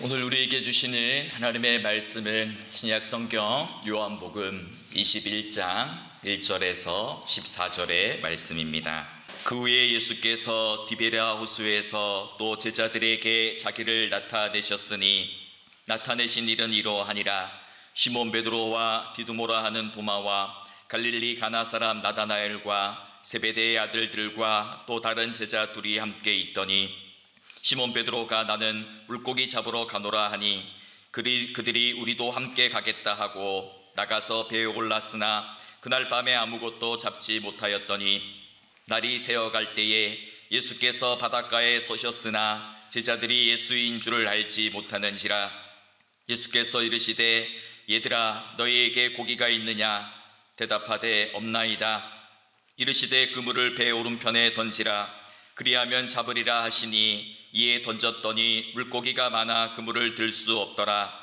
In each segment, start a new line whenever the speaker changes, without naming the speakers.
오늘 우리에게 주시는 하나님의 말씀은 신약 성경 요한복음 21장 1절에서 14절의 말씀입니다. 그 후에 예수께서 디베랴 호수에서 또 제자들에게 자기를 나타내셨으니 나타내신 일은 이러하니라. 시몬 베드로와 디두모라 하는 도마와 갈릴리 가나 사람 나다나엘과 세베대의 아들들과 또 다른 제자 둘이 함께 있더니 시몬 베드로가 나는 물고기 잡으러 가노라 하니 그들이 우리도 함께 가겠다 하고 나가서 배에 올랐으나 그날 밤에 아무것도 잡지 못하였더니 날이 새어갈 때에 예수께서 바닷가에 서셨으나 제자들이 예수인 줄을 알지 못하는지라. 예수께서 이르시되 얘들아 너희에게 고기가 있느냐? 대답하되 없나이다. 이르시되 그물을 배 오른편에 던지라. 그리하면 잡으리라 하시니 이에 던졌더니 물고기가 많아 그물을 들 수 없더라.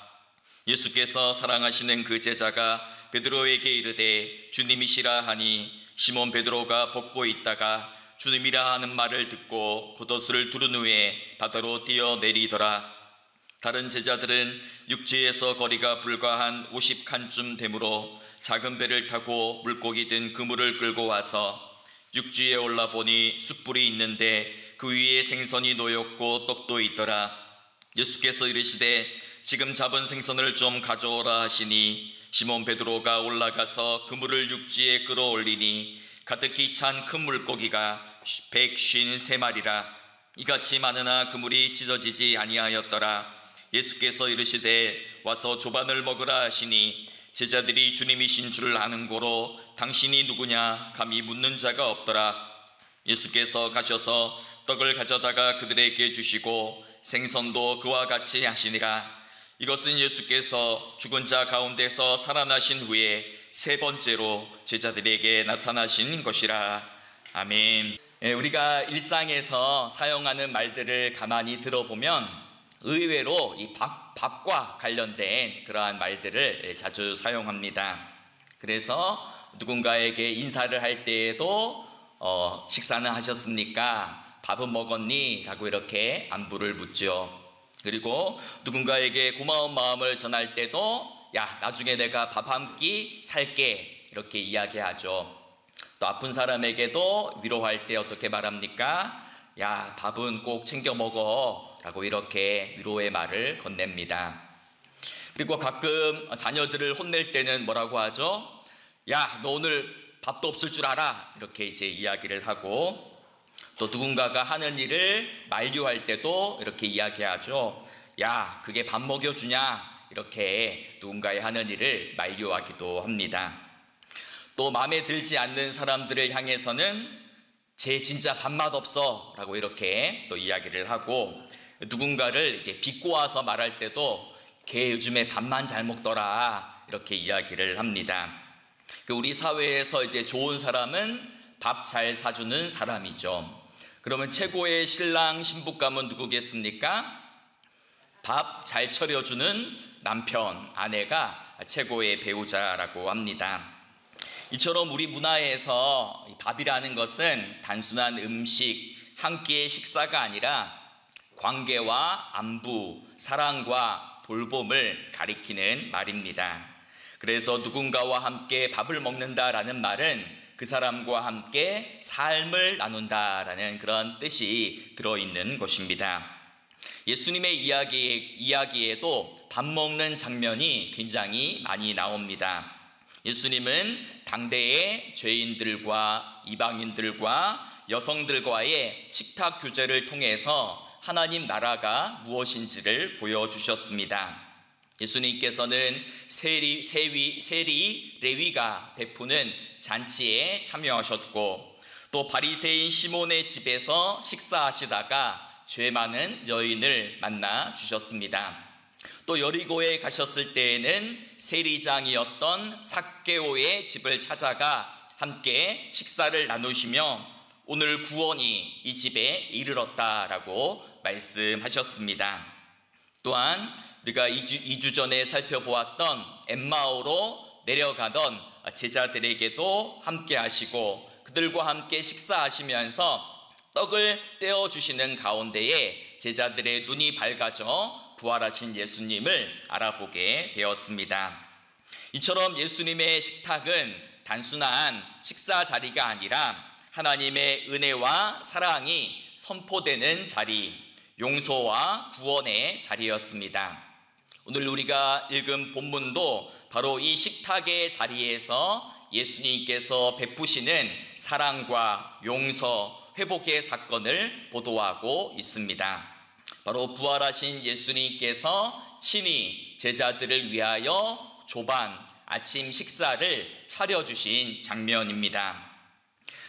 예수께서 사랑하시는 그 제자가 베드로에게 이르되 주님이시라 하니 시몬 베드로가 벗고 있다가 주님이라 하는 말을 듣고 겉옷을 두른 후에 바다로 뛰어내리더라. 다른 제자들은 육지에서 거리가 불과 한 50칸쯤 되므로 작은 배를 타고 물고기 든 그물을 끌고 와서 육지에 올라보니 숯불이 있는데 그 위에 생선이 놓였고 떡도 있더라. 예수께서 이르시되 지금 잡은 생선을 좀 가져오라 하시니 시몬 베드로가 올라가서 그물을 육지에 끌어올리니 가득히 찬 큰 물고기가 153마리라. 이같이 많으나 그물이 찢어지지 아니하였더라. 예수께서 이르시되 와서 조반을 먹으라 하시니 제자들이 주님이신 줄 아는 고로 당신이 누구냐 감히 묻는 자가 없더라. 예수께서 가셔서 떡을 가져다가 그들에게 주시고 생선도 그와 같이 하시니라. 이것은 예수께서 죽은 자 가운데서 살아나신 후에 세 번째로 제자들에게 나타나신 것이라. 아멘. 우리가 일상에서 사용하는 말들을 가만히 들어보면 의외로 이 밥과 관련된 그러한 말들을 자주 사용합니다. 그래서 누군가에게 인사를 할 때에도 식사는 하셨습니까? 밥은 먹었니? 라고 이렇게 안부를 묻죠. 그리고 누군가에게 고마운 마음을 전할 때도 야 나중에 내가 밥 한 끼 살게 이렇게 이야기하죠. 또 아픈 사람에게도 위로할 때 어떻게 말합니까? 야 밥은 꼭 챙겨 먹어 라고 이렇게 위로의 말을 건넵니다. 그리고 가끔 자녀들을 혼낼 때는 뭐라고 하죠? 야 너 오늘 밥도 없을 줄 알아 이렇게 이제 이야기를 하고, 또 누군가가 하는 일을 만류할 때도 이렇게 이야기하죠. 야 그게 밥 먹여주냐 이렇게 누군가의 하는 일을 만류하기도 합니다. 또 마음에 들지 않는 사람들을 향해서는 쟤 진짜 밥맛 없어 라고 이렇게 또 이야기를 하고, 누군가를 이제 비꼬아서 말할 때도 걔 요즘에 밥만 잘 먹더라 이렇게 이야기를 합니다. 우리 사회에서 이제 좋은 사람은 밥 잘 사주는 사람이죠. 그러면 최고의 신랑 신부감은 누구겠습니까? 밥 잘 차려주는 남편, 아내가 최고의 배우자라고 합니다. 이처럼 우리 문화에서 밥이라는 것은 단순한 음식, 한 끼의 식사가 아니라 관계와 안부, 사랑과 돌봄을 가리키는 말입니다. 그래서 누군가와 함께 밥을 먹는다라는 말은 그 사람과 함께 삶을 나눈다라는 그런 뜻이 들어있는 것입니다. 예수님의 이야기에도 밥 먹는 장면이 굉장히 많이 나옵니다. 예수님은 당대의 죄인들과 이방인들과 여성들과의 식탁 교제를 통해서 하나님 나라가 무엇인지를 보여주셨습니다. 예수님께서는 세리 레위가 베푸는 잔치에 참여하셨고, 또 바리새인 시몬의 집에서 식사하시다가 죄 많은 여인을 만나 주셨습니다. 또 여리고에 가셨을 때에는 세리장이었던 삭개오의 집을 찾아가 함께 식사를 나누시며 오늘 구원이 이 집에 이르렀다라고 말씀하셨습니다. 또한 우리가 2주 전에 살펴보았던 엠마오로 내려가던 제자들에게도 함께 하시고 그들과 함께 식사하시면서 떡을 떼어주시는 가운데에 제자들의 눈이 밝아져 부활하신 예수님을 알아보게 되었습니다. 이처럼 예수님의 식탁은 단순한 식사 자리가 아니라 하나님의 은혜와 사랑이 선포되는 자리, 용서와 구원의 자리였습니다. 오늘 우리가 읽은 본문도 바로 이 식탁의 자리에서 예수님께서 베푸시는 사랑과 용서, 회복의 사건을 보도하고 있습니다. 바로 부활하신 예수님께서 친히 제자들을 위하여 조반 아침 식사를 차려주신 장면입니다.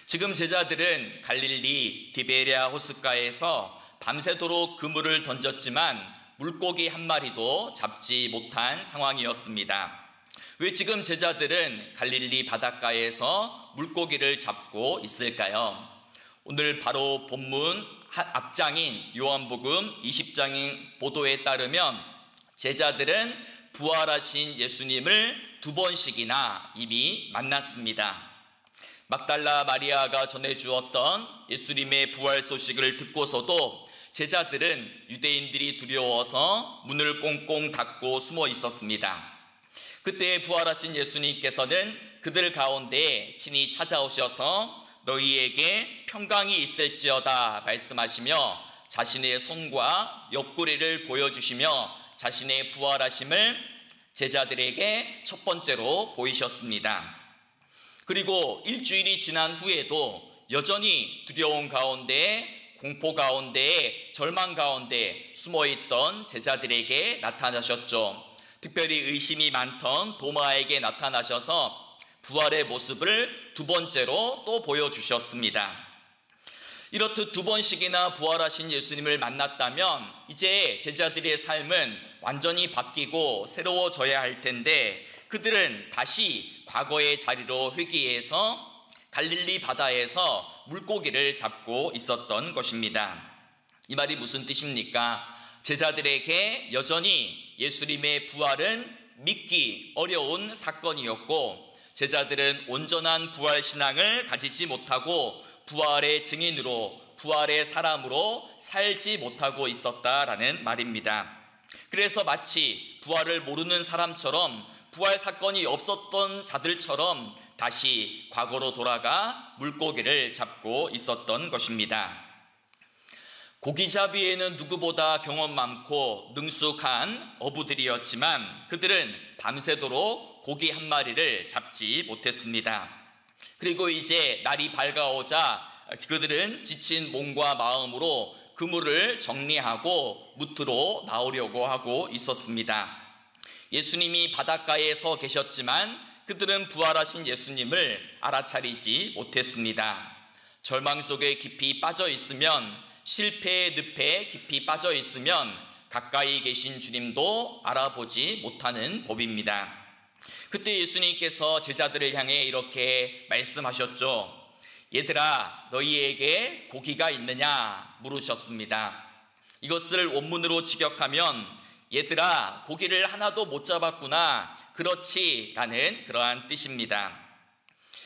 지금 제자들은 갈릴리 디베랴 호숫가에서 밤새도록 그물을 던졌지만 물고기 한 마리도 잡지 못한 상황이었습니다. 왜 지금 제자들은 갈릴리 바닷가에서 물고기를 잡고 있을까요? 오늘 바로 본문 앞장인 요한복음 20장인 보도에 따르면 제자들은 부활하신 예수님을 2번씩이나 이미 만났습니다. 막달라 마리아가 전해주었던 예수님의 부활 소식을 듣고서도 제자들은 유대인들이 두려워서 문을 꽁꽁 닫고 숨어 있었습니다. 그때 부활하신 예수님께서는 그들 가운데 친히 찾아오셔서 너희에게 평강이 있을지어다 말씀하시며 자신의 손과 옆구리를 보여주시며 자신의 부활하심을 제자들에게 첫 번째로 보이셨습니다. 그리고 일주일이 지난 후에도 여전히 두려움 가운데, 공포 가운데, 절망 가운데 숨어있던 제자들에게 나타나셨죠. 특별히 의심이 많던 도마에게 나타나셔서 부활의 모습을 2번째로 또 보여주셨습니다. 이렇듯 2번씩이나 부활하신 예수님을 만났다면 이제 제자들의 삶은 완전히 바뀌고 새로워져야 할 텐데 그들은 다시 과거의 자리로 회귀해서 갈릴리 바다에서 물고기를 잡고 있었던 것입니다. 이 말이 무슨 뜻입니까? 제자들에게 여전히 예수님의 부활은 믿기 어려운 사건이었고 제자들은 온전한 부활 신앙을 가지지 못하고 부활의 증인으로 부활의 사람으로 살지 못하고 있었다라는 말입니다. 그래서 마치 부활을 모르는 사람처럼 부활 사건이 없었던 자들처럼 다시 과거로 돌아가 물고기를 잡고 있었던 것입니다. 고기잡이에는 누구보다 경험 많고 능숙한 어부들이었지만 그들은 밤새도록 고기 한 마리를 잡지 못했습니다. 그리고 이제 날이 밝아오자 그들은 지친 몸과 마음으로 그물을 정리하고 무트로 나오려고 하고 있었습니다. 예수님이 바닷가에 서 계셨지만 그들은 부활하신 예수님을 알아차리지 못했습니다. 절망 속에 깊이 빠져 있으면, 실패의 늪에 깊이 빠져 있으면 가까이 계신 주님도 알아보지 못하는 법입니다. 그때 예수님께서 제자들을 향해 이렇게 말씀하셨죠. 얘들아, 너희에게 고기가 있느냐 물으셨습니다. 이것을 원문으로 직역하면 얘들아, 고기를 하나도 못 잡았구나, 그렇지 라는 그러한 뜻입니다.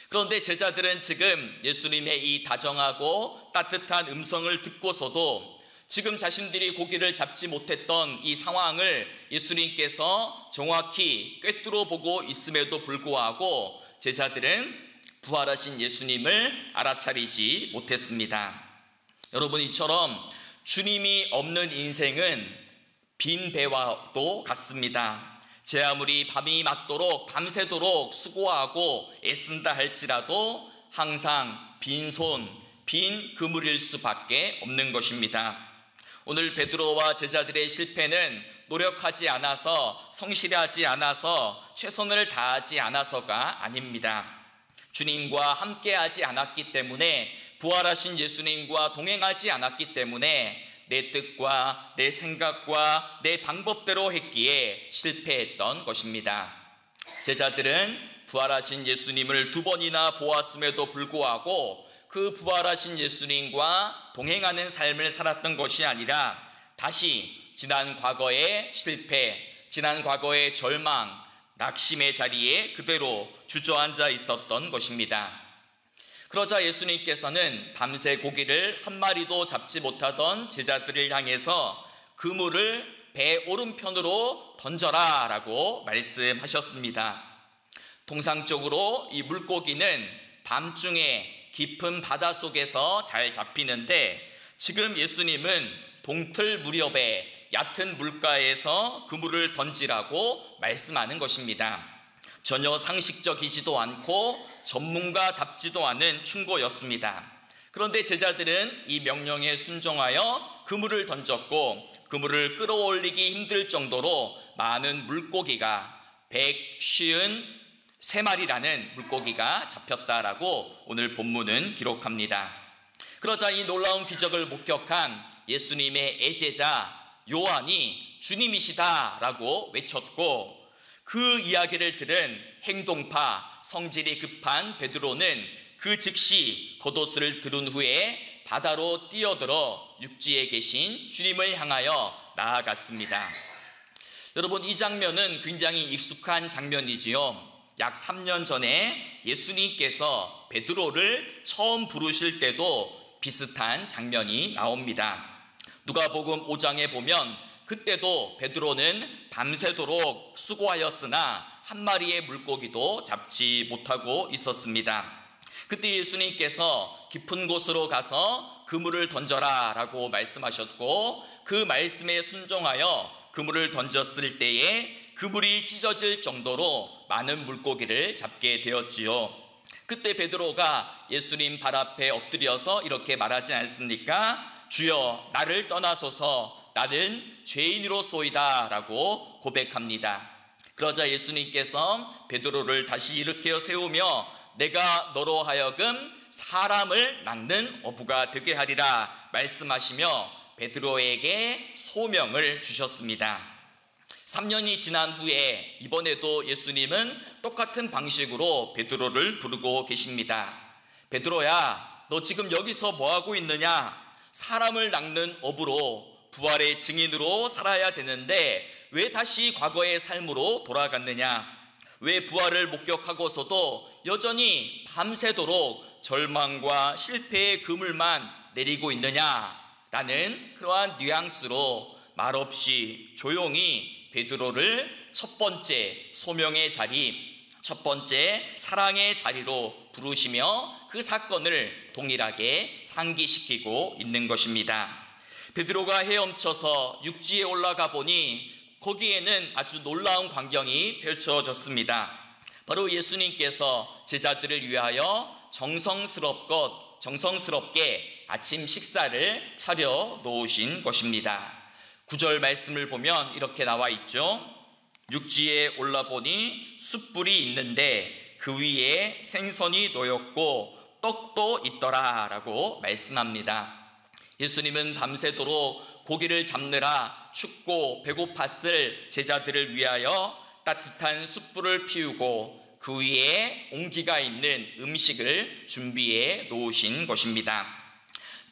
그런데 제자들은 지금 예수님의 이 다정하고 따뜻한 음성을 듣고서도 지금 자신들이 고기를 잡지 못했던 이 상황을 예수님께서 정확히 꿰뚫어 보고 있음에도 불구하고 제자들은 부활하신 예수님을 알아차리지 못했습니다. 여러분, 이처럼 주님이 없는 인생은 빈 배와도 같습니다. 제 아무리 밤이 맞도록 밤새도록 수고하고 애쓴다 할지라도 항상 빈손, 빈 그물일 수밖에 없는 것입니다. 오늘 베드로와 제자들의 실패는 노력하지 않아서, 성실하지 않아서, 최선을 다하지 않아서가 아닙니다. 주님과 함께하지 않았기 때문에, 부활하신 예수님과 동행하지 않았기 때문에 내 뜻과 내 생각과 내 방법대로 했기에 실패했던 것입니다. 제자들은 부활하신 예수님을 2번이나 보았음에도 불구하고 그 부활하신 예수님과 동행하는 삶을 살았던 것이 아니라 다시 지난 과거의 실패, 지난 과거의 절망, 낙심의 자리에 그대로 주저앉아 있었던 것입니다. 그러자 예수님께서는 밤새 고기를 한 마리도 잡지 못하던 제자들을 향해서 그물을 배 오른편으로 던져라 라고 말씀하셨습니다. 통상적으로 이 물고기는 밤중에 깊은 바닷속에서 잘 잡히는데 지금 예수님은 동틀 무렵에 얕은 물가에서 그물을 던지라고 말씀하는 것입니다. 전혀 상식적이지도 않고 전문가답지도 않은 충고였습니다. 그런데 제자들은 이 명령에 순종하여 그물을 던졌고 그물을 끌어올리기 힘들 정도로 많은 물고기가 153마리라는 물고기가 잡혔다라고 오늘 본문은 기록합니다. 그러자 이 놀라운 기적을 목격한 예수님의 애제자 요한이 주님이시다라고 외쳤고 그 이야기를 들은 행동파 성질이 급한 베드로는 그 즉시 겉옷을 두른 후에 바다로 뛰어들어 육지에 계신 주님을 향하여 나아갔습니다. 여러분, 이 장면은 굉장히 익숙한 장면이지요. 약 3년 전에 예수님께서 베드로를 처음 부르실 때도 비슷한 장면이 나옵니다. 누가복음 5장에 보면 그때도 베드로는 밤새도록 수고하였으나 한 마리의 물고기도 잡지 못하고 있었습니다. 그때 예수님께서 깊은 곳으로 가서 그물을 던져라 라고 말씀하셨고 그 말씀에 순종하여 그물을 던졌을 때에 그물이 찢어질 정도로 많은 물고기를 잡게 되었지요. 그때 베드로가 예수님 발 앞에 엎드려서 이렇게 말하지 않습니까? 주여, 나를 떠나소서, 나는 죄인으로소이다 라고 고백합니다. 그러자 예수님께서 베드로를 다시 일으켜 세우며 내가 너로 하여금 사람을 낚는 어부가 되게 하리라 말씀하시며 베드로에게 소명을 주셨습니다. 3년이 지난 후에 이번에도 예수님은 똑같은 방식으로 베드로를 부르고 계십니다. 베드로야, 너 지금 여기서 뭐하고 있느냐? 사람을 낚는 어부로 부활의 증인으로 살아야 되는데 왜 다시 과거의 삶으로 돌아갔느냐? 왜 부활을 목격하고서도 여전히 밤새도록 절망과 실패의 그물만 내리고 있느냐? 라는 그러한 뉘앙스로 말없이 조용히 베드로를 첫 번째 소명의 자리, 첫 번째 사랑의 자리로 부르시며 그 사건을 동일하게 상기시키고 있는 것입니다. 베드로가 헤엄쳐서 육지에 올라가 보니 거기에는 아주 놀라운 광경이 펼쳐졌습니다. 바로 예수님께서 제자들을 위하여 정성스럽게 아침 식사를 차려 놓으신 것입니다. 9절 말씀을 보면 이렇게 나와 있죠. 육지에 올라보니 숯불이 있는데 그 위에 생선이 놓였고 떡도 있더라 라고 말씀합니다. 예수님은 밤새도록 고기를 잡느라 춥고 배고팠을 제자들을 위하여 따뜻한 숯불을 피우고 그 위에 온기가 있는 음식을 준비해 놓으신 것입니다.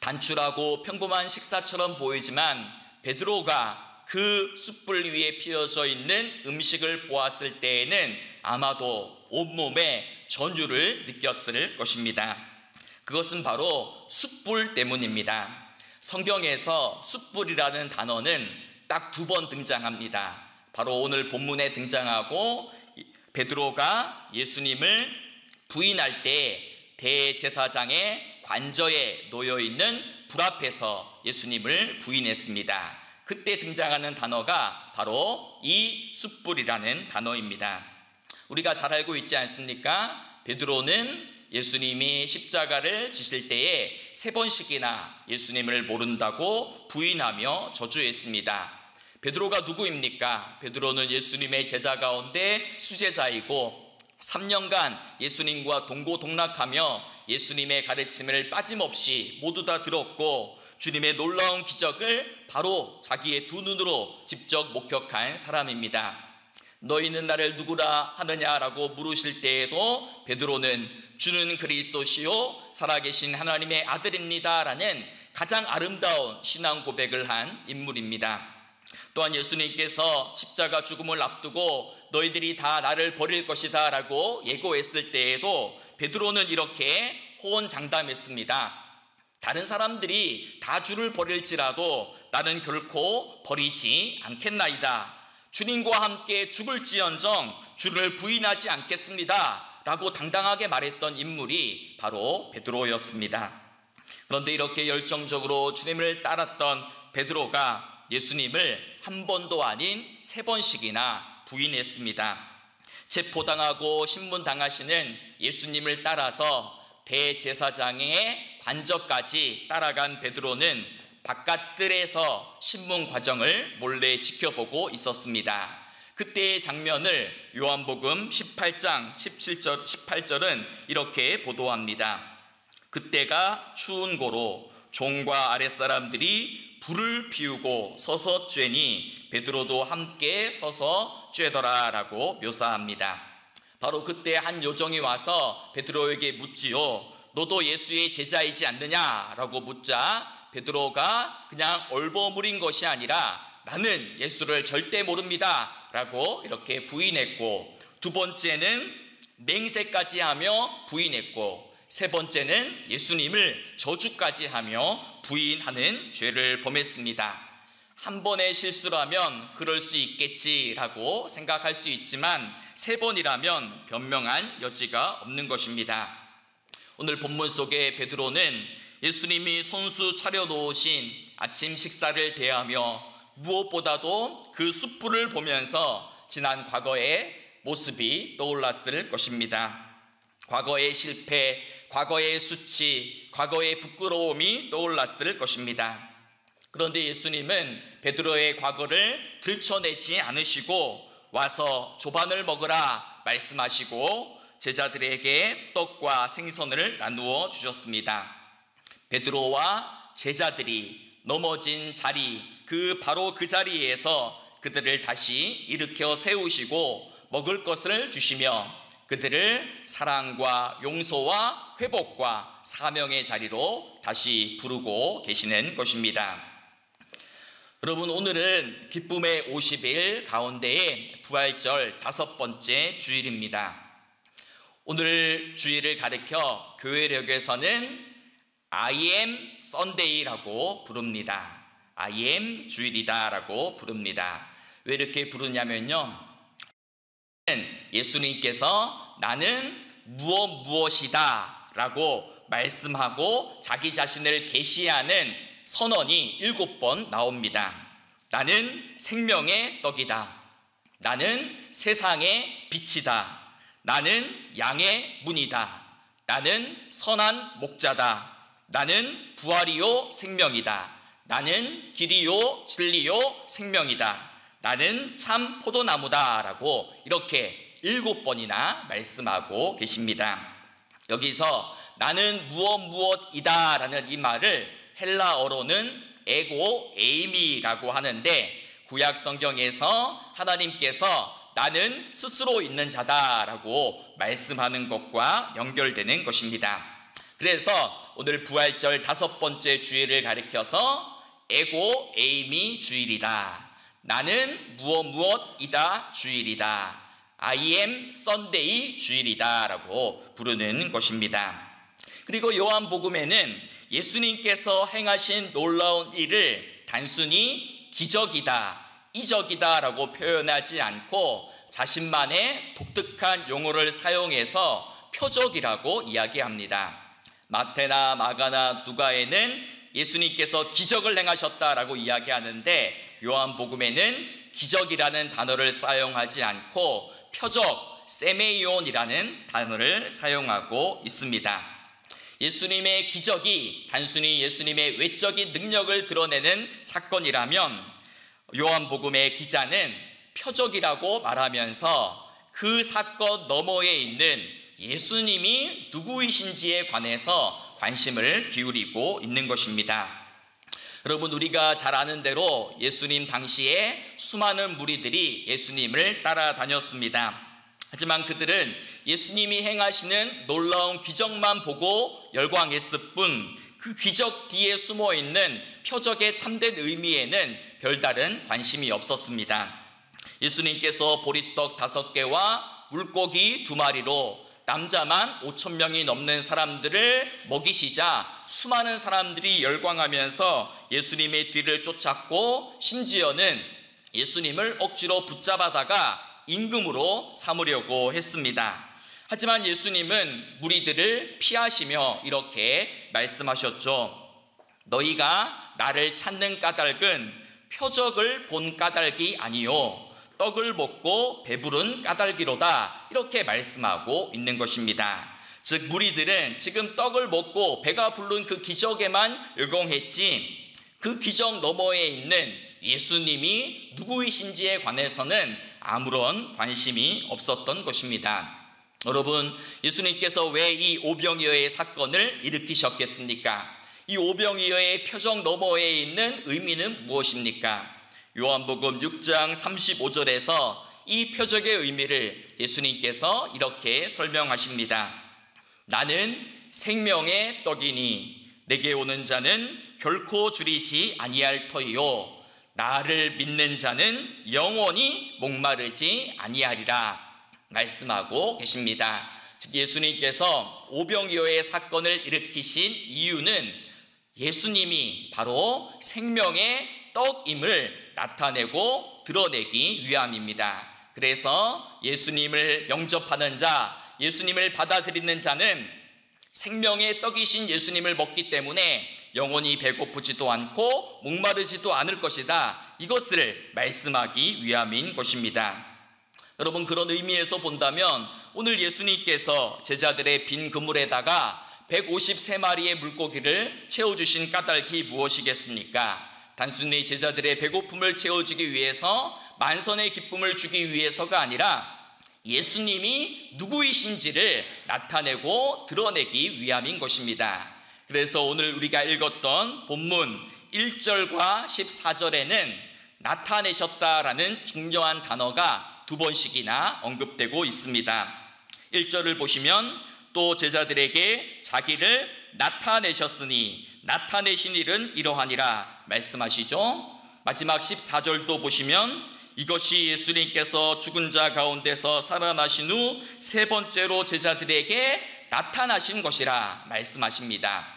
단출하고 평범한 식사처럼 보이지만 베드로가 그 숯불 위에 피어져 있는 음식을 보았을 때에는 아마도 온몸에 전율을 느꼈을 것입니다. 그것은 바로 숯불 때문입니다. 성경에서 숯불이라는 단어는 딱 2번 등장합니다. 바로 오늘 본문에 등장하고 베드로가 예수님을 부인할 때 대제사장의 관저에 놓여있는 불 앞에서 예수님을 부인했습니다. 그때 등장하는 단어가 바로 이 숯불이라는 단어입니다. 우리가 잘 알고 있지 않습니까? 베드로는 예수님이 십자가를 지실 때에 3번씩이나 예수님을 모른다고 부인하며 저주했습니다. 베드로가 누구입니까? 베드로는 예수님의 제자 가운데 수제자이고 3년간 예수님과 동고동락하며 예수님의 가르침을 빠짐없이 모두 다 들었고 주님의 놀라운 기적을 바로 자기의 2눈으로 직접 목격한 사람입니다. 너희는 나를 누구라 하느냐라고 물으실 때에도 베드로는 주는 그리스도시요 살아계신 하나님의 아들입니다 라는 가장 아름다운 신앙 고백을 한 인물입니다. 또한 예수님께서 십자가 죽음을 앞두고 너희들이 다 나를 버릴 것이다 라고 예고했을 때에도 베드로는 이렇게 호언장담했습니다. 다른 사람들이 다 주를 버릴지라도 나는 결코 버리지 않겠나이다. 주님과 함께 죽을지언정 주를 부인하지 않겠습니다 라고 당당하게 말했던 인물이 바로 베드로였습니다. 그런데 이렇게 열정적으로 주님을 따랐던 베드로가 예수님을 한 번도 아닌 3번씩이나 부인했습니다. 체포당하고 신문당하시는 예수님을 따라서 대제사장의 관저까지 따라간 베드로는 바깥들에서 신문 과정을 몰래 지켜보고 있었습니다. 그때의 장면을 요한복음 18장 17절, 18절은 이렇게 보도합니다. 그때가 추운 고로 종과 아랫사람들이 불을 피우고 서서 쬐니 베드로도 함께 서서 쬐더라 라고 묘사합니다. 바로 그때 한 요정이 와서 베드로에게 묻지요. 너도 예수의 제자이지 않느냐 라고 묻자 베드로가 그냥 얼버무린 것이 아니라 나는 예수를 절대 모릅니다 라고 이렇게 부인했고, 2번째는 맹세까지 하며 부인했고, 3번째는 예수님을 저주까지 하며 부인하는 죄를 범했습니다. 한 번의 실수라면 그럴 수 있겠지라고 생각할 수 있지만 3번이라면 변명한 여지가 없는 것입니다. 오늘 본문 속에 베드로는 예수님이 손수 차려놓으신 아침 식사를 대하며 무엇보다도 그 숯불을 보면서 지난 과거의 모습이 떠올랐을 것입니다. 과거의 실패, 과거의 수치, 과거의 부끄러움이 떠올랐을 것입니다. 그런데 예수님은 베드로의 과거를 들춰내지 않으시고 와서 조반을 먹으라 말씀하시고 제자들에게 떡과 생선을 나누어 주셨습니다. 베드로와 제자들이 넘어진 자리, 바로 그 자리에서 그들을 다시 일으켜 세우시고 먹을 것을 주시며 그들을 사랑과 용서와 회복과 사명의 자리로 다시 부르고 계시는 것입니다. 여러분, 오늘은 기쁨의 50일 가운데에 부활절 5번째 주일입니다. 오늘 주일을 가리켜 교회력에서는 I am Sunday라고 부릅니다. I am 주일이다 라고 부릅니다. 왜 이렇게 부르냐면요, 예수님께서 나는 무엇이다 라고 말씀하고 자기 자신을 계시하는 선언이 7번 나옵니다. 나는 생명의 떡이다. 나는 세상의 빛이다. 나는 양의 문이다. 나는 선한 목자다. 나는 부활이요 생명이다. 나는 길이요 진리요 생명이다. 나는 참 포도나무다 라고 이렇게 7번이나 말씀하고 계십니다. 여기서 나는 무엇이다 라는 이 말을 헬라어로는 에고 에이미라고 하는데, 구약 성경에서 하나님께서 나는 스스로 있는 자다라고 말씀하는 것과 연결되는 것입니다. 그래서 오늘 부활절 5번째 주일을 가리켜서 에고 에이미 주일이다. 나는 무엇이다 주일이다. I am Sunday 주일이다 라고 부르는 것입니다. 그리고 요한복음에는 예수님께서 행하신 놀라운 일을 단순히 기적이다, 이적이다 라고 표현하지 않고 자신만의 독특한 용어를 사용해서 표적이라고 이야기합니다. 마태나 마가나 누가에는 예수님께서 기적을 행하셨다라고 이야기하는데, 요한복음에는 기적이라는 단어를 사용하지 않고 표적, 세메이온이라는 단어를 사용하고 있습니다. 예수님의 기적이 단순히 예수님의 외적인 능력을 드러내는 사건이라면 요한복음의 기자는 표적이라고 말하면서 그 사건 너머에 있는 예수님이 누구이신지에 관해서 관심을 기울이고 있는 것입니다. 여러분, 우리가 잘 아는 대로 예수님 당시에 수많은 무리들이 예수님을 따라다녔습니다. 하지만 그들은 예수님이 행하시는 놀라운 기적만 보고 열광했을 뿐 그 기적 뒤에 숨어있는 표적의 참된 의미에는 별다른 관심이 없었습니다. 예수님께서 보리떡 5개와 물고기 2마리로 남자만 5,000명이 넘는 사람들을 먹이시자 수많은 사람들이 열광하면서 예수님의 뒤를 쫓았고 심지어는 예수님을 억지로 붙잡아다가 임금으로 삼으려고 했습니다. 하지만 예수님은 무리들을 피하시며 이렇게 말씀하셨죠. 너희가 나를 찾는 까닭은 표적을 본 까닭이 아니요 떡을 먹고 배부른 까닭이로다, 이렇게 말씀하고 있는 것입니다. 즉 무리들은 지금 떡을 먹고 배가 부른 그 기적에만 열광했지 그 기적 너머에 있는 예수님이 누구이신지에 관해서는 아무런 관심이 없었던 것입니다. 여러분, 예수님께서 왜 이 오병이어의 사건을 일으키셨겠습니까? 이 오병이어의 표적 너머에 있는 의미는 무엇입니까? 요한복음 6장 35절에서 이 표적의 의미를 예수님께서 이렇게 설명하십니다. 나는 생명의 떡이니 내게 오는 자는 결코 줄이지 아니할 터이요 나를 믿는 자는 영원히 목마르지 아니하리라 말씀하고 계십니다. 즉 예수님께서 오병이어의 사건을 일으키신 이유는 예수님이 바로 생명의 떡임을 나타내고 드러내기 위함입니다. 그래서 예수님을 영접하는 자, 예수님을 받아들이는 자는 생명의 떡이신 예수님을 먹기 때문에 영원히 배고프지도 않고 목마르지도 않을 것이다, 이것을 말씀하기 위함인 것입니다. 여러분, 그런 의미에서 본다면 오늘 예수님께서 제자들의 빈 그물에다가 153마리의 물고기를 채워주신 까닭이 무엇이겠습니까? 단순히 제자들의 배고픔을 채워주기 위해서, 만선의 기쁨을 주기 위해서가 아니라 예수님이 누구이신지를 나타내고 드러내기 위함인 것입니다. 그래서 오늘 우리가 읽었던 본문 1절과 14절에는 나타내셨다라는 중요한 단어가 두 번씩이나 언급되고 있습니다. 1절을 보시면 또 제자들에게 자기를 나타내셨으니 나타내신 일은 이러하니라 말씀하시죠. 마지막 14절도 보시면 이것이 예수님께서 죽은 자 가운데서 살아나신 후 세 번째로 제자들에게 나타나신 것이라 말씀하십니다.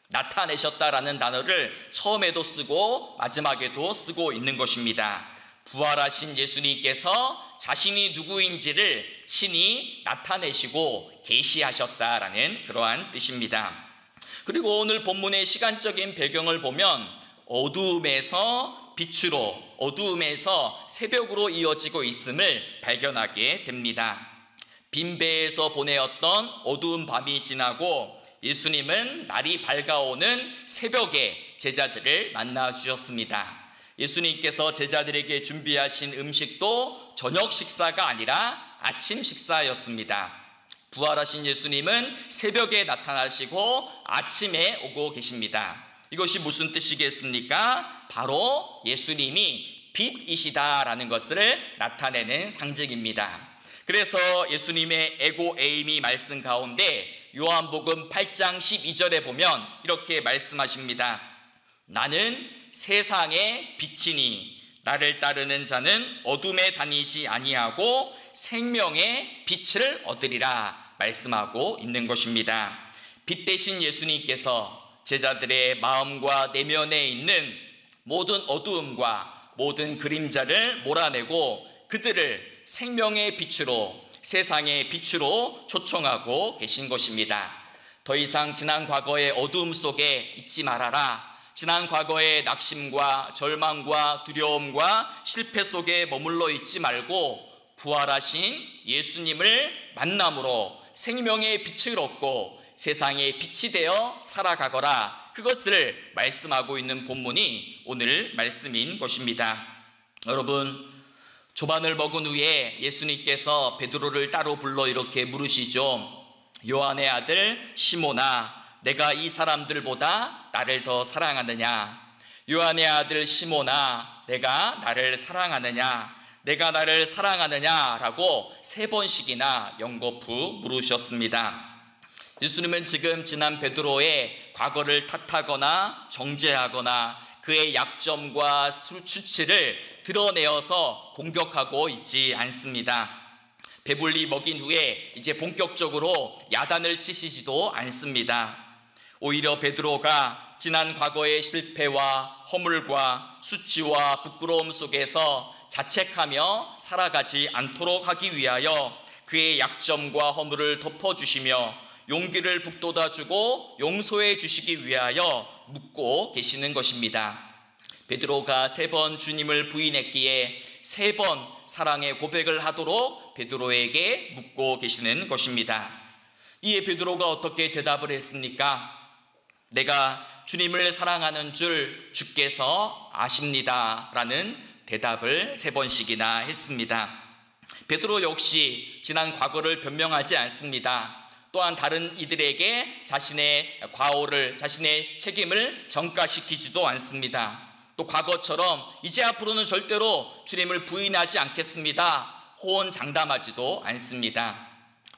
나타내셨다라는 단어를 처음에도 쓰고 마지막에도 쓰고 있는 것입니다. 부활하신 예수님께서 자신이 누구인지를 친히 나타내시고 계시하셨다라는 그러한 뜻입니다. 그리고 오늘 본문의 시간적인 배경을 보면 어두움에서 빛으로, 어두움에서 새벽으로 이어지고 있음을 발견하게 됩니다. 빈배에서 보내었던 어두운 밤이 지나고 예수님은 날이 밝아오는 새벽에 제자들을 만나 주셨습니다. 예수님께서 제자들에게 준비하신 음식도 저녁 식사가 아니라 아침 식사였습니다. 부활하신 예수님은 새벽에 나타나시고 아침에 오고 계십니다. 이것이 무슨 뜻이겠습니까? 바로 예수님이 빛이시다라는 것을 나타내는 상징입니다. 그래서 예수님의 에고 에이미 말씀 가운데 요한복음 8장 12절에 보면 이렇게 말씀하십니다. 나는 세상의 빛이니 나를 따르는 자는 어둠에 다니지 아니하고 생명의 빛을 얻으리라 말씀하고 있는 것입니다. 빛 대신 예수님께서 제자들의 마음과 내면에 있는 모든 어두움과 모든 그림자를 몰아내고 그들을 생명의 빛으로, 세상의 빛으로 초청하고 계신 것입니다. 더 이상 지난 과거의 어두움 속에 있지 말아라. 지난 과거의 낙심과 절망과 두려움과 실패 속에 머물러 있지 말고 부활하신 예수님을 만남으로 생명의 빛을 얻고 세상의 빛이 되어 살아가거라. 그것을 말씀하고 있는 본문이 오늘 말씀인 것입니다. 여러분, 조반을 먹은 후에 예수님께서 베드로를 따로 불러 이렇게 물으시죠. 요한의 아들 시몬아, 내가 이 사람들보다 나를 더 사랑하느냐? 요한의 아들 시몬아, 내가 나를 사랑하느냐? 내가 나를 사랑하느냐라고 세 번씩이나 연거푸 물으셨습니다. 예수님은 지금 지난 베드로의 과거를 탓하거나 정죄하거나 그의 약점과 수치를 드러내어서 공격하고 있지 않습니다. 배불리 먹인 후에 이제 본격적으로 야단을 치시지도 않습니다. 오히려 베드로가 지난 과거의 실패와 허물과 수치와 부끄러움 속에서 자책하며 살아가지 않도록 하기 위하여 그의 약점과 허물을 덮어주시며 용기를 북돋아주고 용서해 주시기 위하여 묻고 계시는 것입니다. 베드로가 3번 주님을 부인했기에 3번 사랑의 고백을 하도록 베드로에게 묻고 계시는 것입니다. 이에 베드로가 어떻게 대답을 했습니까? 내가 주님을 사랑하는 줄 주께서 아십니다 라는 대답을 3번씩이나 했습니다. 베드로 역시 지난 과거를 변명하지 않습니다. 또한 다른 이들에게 자신의 과오를, 자신의 책임을 전가시키지도 않습니다. 또 과거처럼 이제 앞으로는 절대로 주님을 부인하지 않겠습니다 호언장담하지도 않습니다.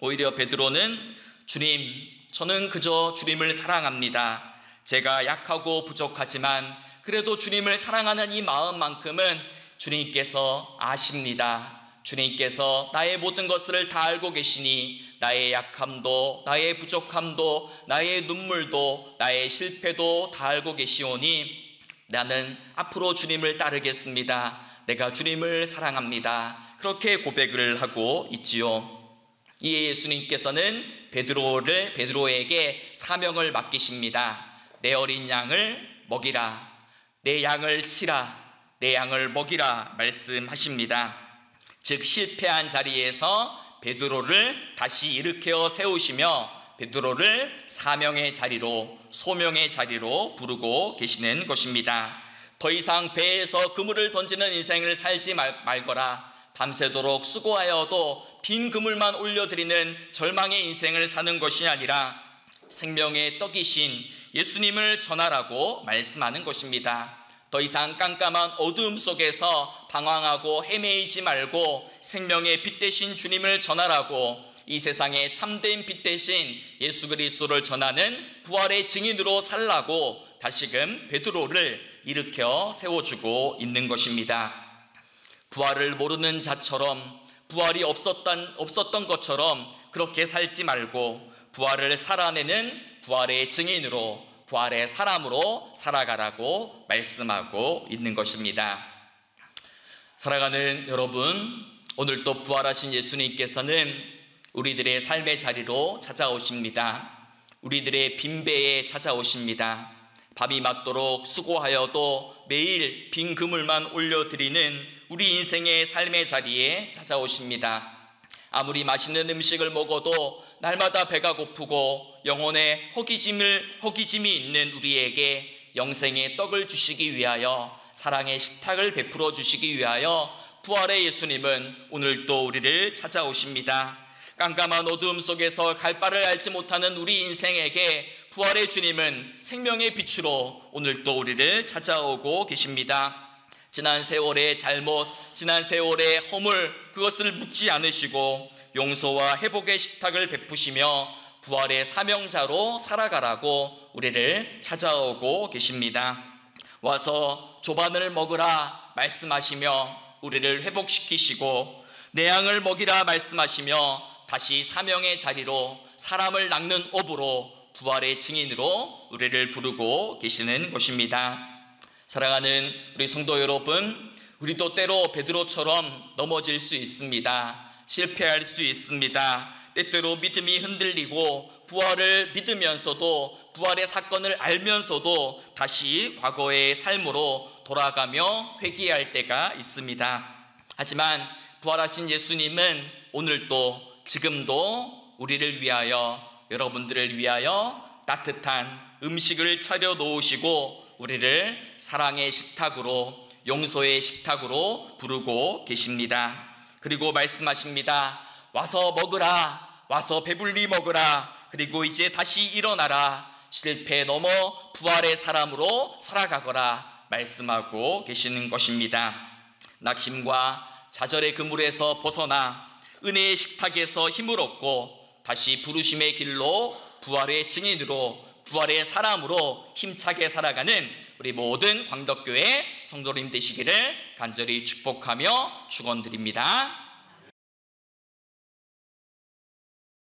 오히려 베드로는 주님, 저는 그저 주님을 사랑합니다. 제가 약하고 부족하지만 그래도 주님을 사랑하는 이 마음만큼은 주님께서 아십니다. 주님께서 나의 모든 것을 다 알고 계시니 나의 약함도, 나의 부족함도, 나의 눈물도, 나의 실패도 다 알고 계시오니 나는 앞으로 주님을 따르겠습니다. 내가 주님을 사랑합니다. 그렇게 고백을 하고 있지요. 이에 예수님께서는 베드로에게 사명을 맡기십니다. 내 어린 양을 먹이라, 내 양을 치라, 내 양을 먹이라 말씀하십니다. 즉 실패한 자리에서 베드로를 다시 일으켜 세우시며 베드로를 사명의 자리로, 소명의 자리로 부르고 계시는 것입니다. 더 이상 배에서 그물을 던지는 인생을 살지 말거라. 밤새도록 수고하여도 빈 그물만 올려드리는 절망의 인생을 사는 것이 아니라 생명의 떡이신 예수님을 전하라고 말씀하는 것입니다. 더 이상 깜깜한 어두움 속에서 방황하고 헤매이지 말고 생명의 빛 대신 주님을 전하라고 이 세상의 참된 빛 대신 예수 그리스도를 전하는 부활의 증인으로 살라고 다시금 베드로를 일으켜 세워주고 있는 것입니다. 부활을 모르는 자처럼, 부활이 없었던 것처럼 그렇게 살지 말고 부활을 살아내는 부활의 증인으로, 부활의 사람으로 살아가라고 말씀하고 있는 것입니다. 사랑하는 여러분, 오늘 또 부활하신 예수님께서는 우리들의 삶의 자리로 찾아오십니다. 우리들의 빈배에 찾아오십니다. 밤이 맞도록 수고하여도 매일 빈 그물만 올려드리는 우리 인생의 삶의 자리에 찾아오십니다. 아무리 맛있는 음식을 먹어도 날마다 배가 고프고 영혼에 허기짐이 있는 우리에게 영생의 떡을 주시기 위하여, 사랑의 식탁을 베풀어 주시기 위하여 부활의 예수님은 오늘도 우리를 찾아오십니다. 깜깜한 어두움 속에서 갈 바를 알지 못하는 우리 인생에게 부활의 주님은 생명의 빛으로 오늘도 우리를 찾아오고 계십니다. 지난 세월의 잘못, 지난 세월의 허물, 그것을 묻지 않으시고 용서와 회복의 식탁을 베푸시며 부활의 사명자로 살아가라고 우리를 찾아오고 계십니다. 와서 조반을 먹으라 말씀하시며 우리를 회복시키시고 내 양을 먹이라 말씀하시며 다시 사명의 자리로, 사람을 낚는 업으로, 부활의 증인으로 우리를 부르고 계시는 것입니다. 사랑하는 우리 성도 여러분, 우리도 때로 베드로처럼 넘어질 수 있습니다. 실패할 수 있습니다. 때때로 믿음이 흔들리고 부활을 믿으면서도, 부활의 사건을 알면서도 다시 과거의 삶으로 돌아가며 회개할 때가 있습니다. 하지만 부활하신 예수님은 오늘도, 지금도 우리를 위하여, 여러분들을 위하여 따뜻한 음식을 차려 놓으시고 우리를 사랑의 식탁으로, 용서의 식탁으로 부르고 계십니다. 그리고 말씀하십니다. 와서 먹으라, 와서 배불리 먹으라, 그리고 이제 다시 일어나라, 실패 넘어 부활의 사람으로 살아가거라 말씀하고 계시는 것입니다. 낙심과 좌절의 그물에서 벗어나 은혜의 식탁에서 힘을 얻고 다시 부르심의 길로, 부활의 증인으로, 부활의 사람으로 힘차게 살아가는 우리 모든 광덕교회 성도님 되시기를 간절히 축복하며 축원드립니다.